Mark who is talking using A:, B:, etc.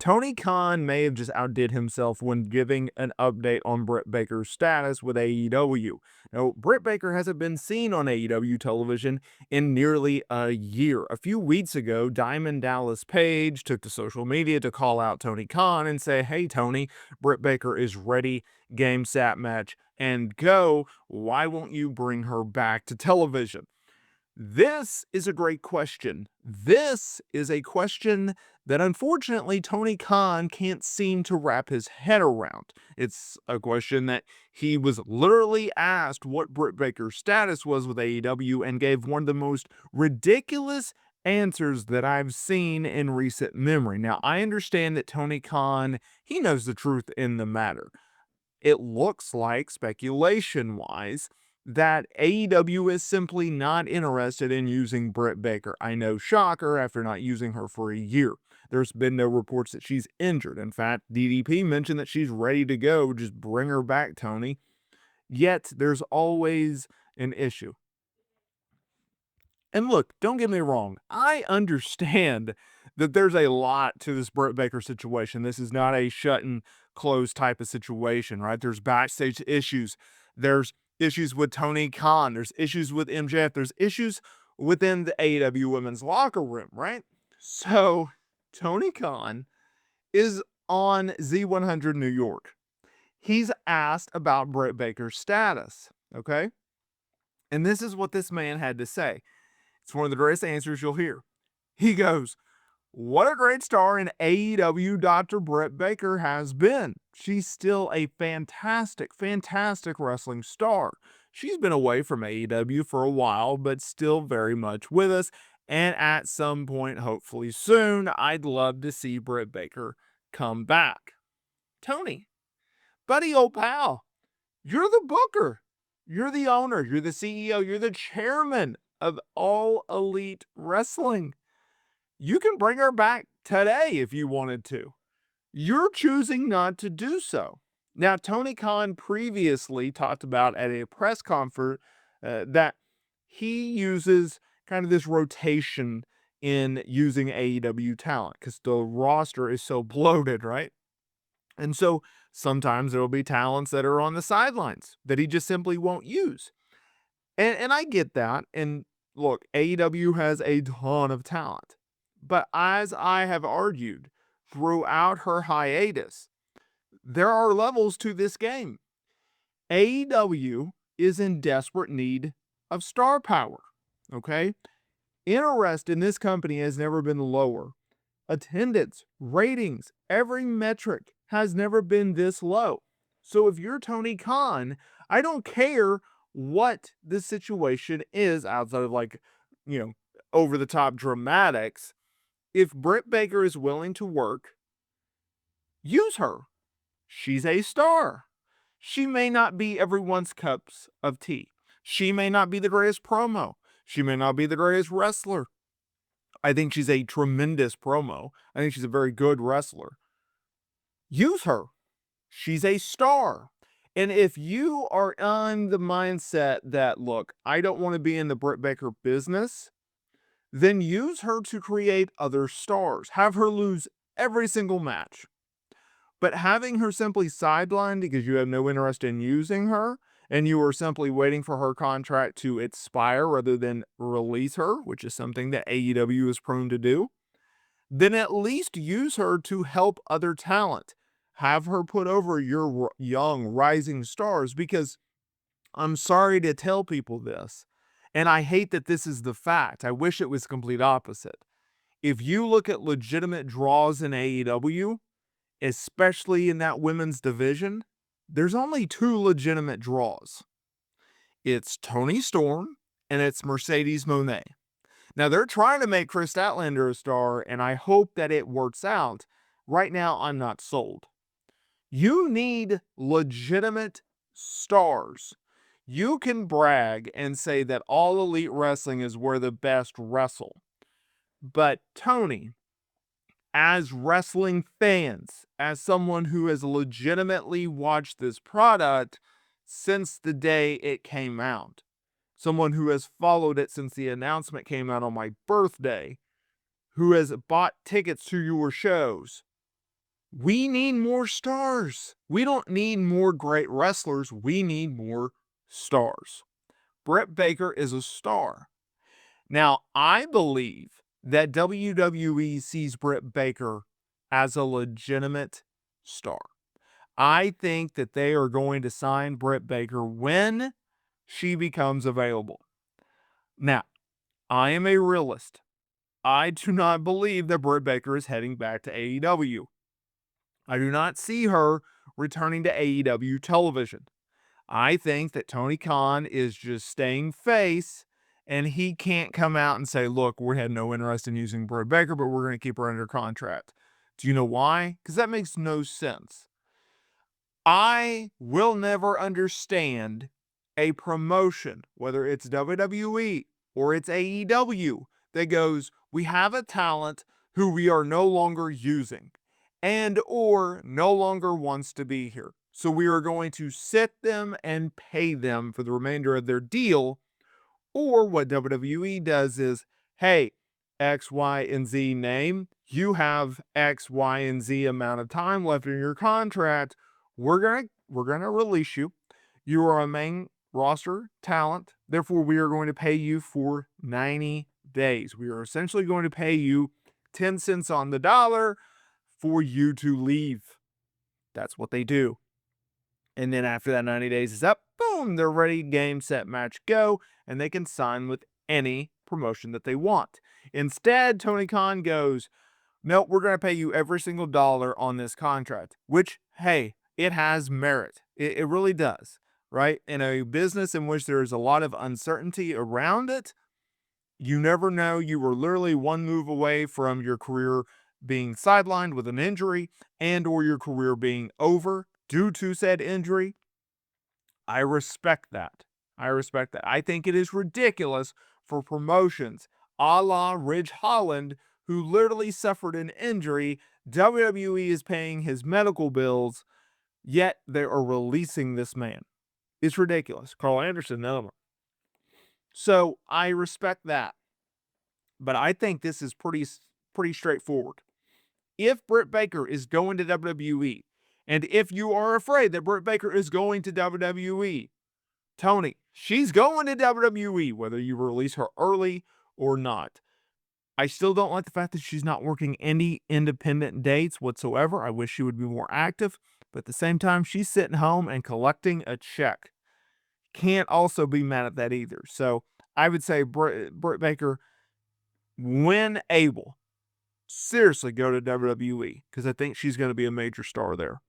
A: Tony Khan may have just outdid himself when giving an update on Britt Baker's status with AEW. Now, Britt Baker hasn't been seen on AEW television in nearly a year. A few weeks ago, Diamond Dallas Page took to social media to call out Tony Khan and say, "Hey, Tony, Britt Baker is ready, game, sat, match, and go. Why won't you bring her back to television?" This is a great question. This is a question that unfortunately Tony Khan can't seem to wrap his head around. It's a question that he was literally asked what Britt Baker's status was with AEW and gave one of the most ridiculous answers that I've seen in recent memory. Now, I understand that Tony Khan, he knows the truth in the matter. It looks like, speculation-wise, that AEW is simply not interested in using Britt Baker. I know, shocker, after not using her for a year. There's been no reports that she's injured. In fact, DDP mentioned that she's ready to go. Just bring her back, Tony. Yet, there's always an issue. And look, don't get me wrong. I understand that there's a lot to this Britt Baker situation. This is not a shut and close type of situation, right? There's backstage issues. There's issues with Tony Khan. There's issues with MJF. There's issues within the AEW women's locker room, right? So Tony Khan is on Z100 New York. He's asked about Britt Baker's status, okay? And this is what this man had to say. It's one of the greatest answers you'll hear. He goes, "What a great star in AEW Dr. Britt Baker has been. She's still a fantastic, fantastic wrestling star. She's been away from AEW for a while, but still very much with us. And at some point, hopefully soon, I'd love to see Britt Baker come back." Tony, buddy, old pal, you're the booker. You're the owner. You're the CEO. You're the chairman of All Elite Wrestling. You can bring her back today if you wanted to. You're choosing not to do so. Now, Tony Khan previously talked about at a press conference that he uses kind of this rotation in using AEW talent because the roster is so bloated, right? And so sometimes there will be talents that are on the sidelines that he just simply won't use. And I get that. And look, AEW has a ton of talent. But as I have argued throughout her hiatus, there are levels to this game. AEW is in desperate need of star power, okay? Interest in this company has never been lower. Attendance, ratings, every metric has never been this low. So if you're Tony Khan, I don't care what the situation is outside of over the top dramatics. If Britt Baker is willing to work, use her. She's a star. She may not be everyone's cups of tea. She may not be the greatest promo. She may not be the greatest wrestler. I think she's a tremendous promo. I think she's a very good wrestler. Use her. She's a star. And if you are on the mindset that, look, I don't want to be in the Britt Baker business, then use her to create other stars. Have her lose every single match. But having her simply sidelined because you have no interest in using her, and you are simply waiting for her contract to expire rather than release her, which is something that AEW is prone to do, then at least use her to help other talent. Have her put over your young rising stars, because I'm sorry to tell people this, and I hate that this is the fact. I wish it was complete opposite. If you look at legitimate draws in AEW, especially in that women's division, there's only two legitimate draws. It's Toni Storm and it's Mercedes Moné. Now, they're trying to make Chris Statlander a star, and I hope that it works out. Right now, I'm not sold. You need legitimate stars. You can brag and say that All Elite Wrestling is where the best wrestle. But Tony, as wrestling fans, as someone who has legitimately watched this product since the day it came out, someone who has followed it since the announcement came out on my birthday, who has bought tickets to your shows, We need more stars. We don't need more great wrestlers. We need more stars. Britt Baker is a star. Now, I believe that WWE sees Britt Baker as a legitimate star. I think that they are going to sign Britt Baker when she becomes available. Now, I am a realist. I do not believe that Britt Baker is heading back to AEW. I do not see her returning to AEW television. I think that Tony Khan is just staying face, and he can't come out and say, look, we had no interest in using Britt Baker, but we're going to keep her under contract. Do you know why? Because that makes no sense. I will never understand a promotion, whether it's WWE or it's AEW, that goes, we have a talent who we are no longer using and or no longer wants to be here. So we are going to sit them and pay them for the remainder of their deal. Or what WWE does is, hey, X, Y, and Z name, you have X, Y, and Z amount of time left in your contract. We're gonna release you. You are a main roster talent. Therefore, we are going to pay you for 90 days. We are essentially going to pay you 10 cents on the dollar for you to leave. That's what they do. And then after that 90 days is up, boom, they're ready, game, set, match, go, and they can sign with any promotion that they want. Instead, Tony Khan goes, no, we're going to pay you every single dollar on this contract, which, hey, it has merit. It really does, right? In a business in which there is a lot of uncertainty around it, you never know. You were literally one move away from your career being sidelined with an injury and or your career being over due to said injury. I respect that. I think it is ridiculous for promotions a la Ridge Holland, who literally suffered an injury. WWE is paying his medical bills, yet they are releasing this man. It's ridiculous. Carl Anderson, another one. So I respect that. But I think this is pretty straightforward. If Britt Baker is going to WWE, and if you are afraid that Britt Baker is going to WWE, Tony, she's going to WWE, whether you release her early or not. I still don't like the fact that she's not working any independent dates whatsoever. I wish she would be more active. But at the same time, she's sitting home and collecting a check. Can't also be mad at that either. So I would say Britt Baker, when able, seriously go to WWE because I think she's going to be a major star there.